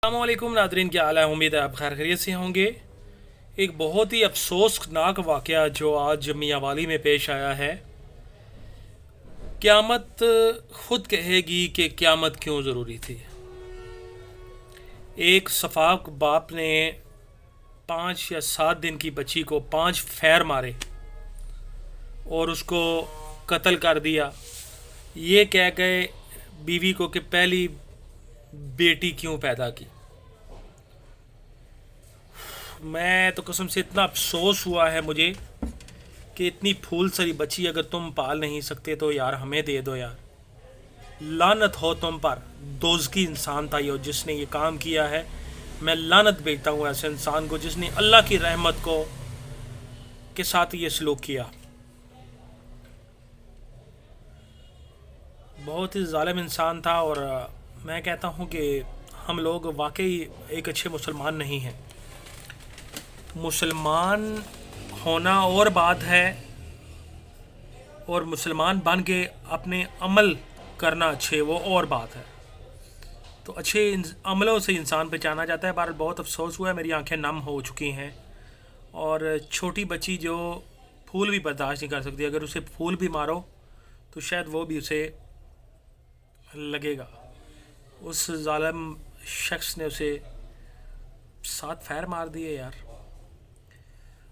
अस्सलामुअलैकुम नादरीन, क्या हाल है। उम्मीद है आप खैर खैरियत से होंगे। एक बहुत ही अफसोसनाक वाक़या जो आज मियांवाली में पेश आया है। क़यामत खुद कहेगी कि क़यामत क्यों ज़रूरी थी। एक सफाक बाप ने 5 या 7 दिन की बच्ची को 5 फेर मारे और उसको कत्ल कर दिया। ये कह गए बीवी को कि पहली बेटी क्यों पैदा की। मैं तो कसम से इतना अफसोस हुआ है मुझे कि इतनी फूल सरी बच्ची अगर तुम पाल नहीं सकते तो यार हमें दे दो यार। लानत हो तुम पर। दोज़की इंसान था ये जिसने ये काम किया है। मैं लानत भेजता हूँ ऐसे इंसान को जिसने अल्लाह की रहमत को के साथ ये सलूक किया। बहुत ही ज़ालिम इंसान था। और मैं कहता हूँ कि हम लोग वाकई एक अच्छे मुसलमान नहीं हैं। मुसलमान होना और बात है और मुसलमान बन के अपने अमल करना अच्छे वो और बात है। तो अच्छे अमलों से इंसान पहचाना जाता है। बार बहुत अफसोस हुआ है, मेरी आंखें नम हो चुकी हैं। और छोटी बच्ची जो फूल भी बर्दाश्त नहीं कर सकती, अगर उसे फूल भी मारो तो शायद वो भी उसे लगेगा। उस जालिम शख्स ने उसे 7 फेर मार दिए यार।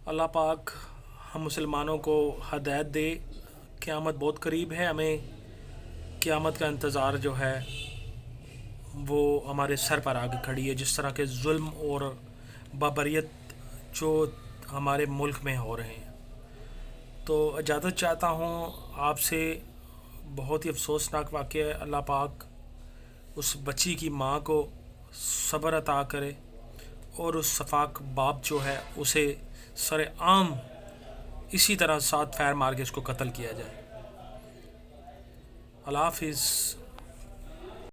अल्लाह पाक हम मुसलमानों को हदायत दे। क़यामत बहुत करीब है। हमें क़यामत का इंतज़ार जो है वो हमारे सर पर आगे खड़ी है। जिस तरह के जुल्म और बाबरियत जो हमारे मुल्क में हो रहे हैं, तो इजाज़त चाहता हूँ आपसे। बहुत ही अफसोसनाक वाक़या है। अल्लाह पाक उस बच्ची की माँ को सब्र अता करे और उस सफाक बाप जो है उसे सरेआम इसी तरह 7 फेर मार के उसको कत्ल किया जाए। अल्लाह हाफिज़।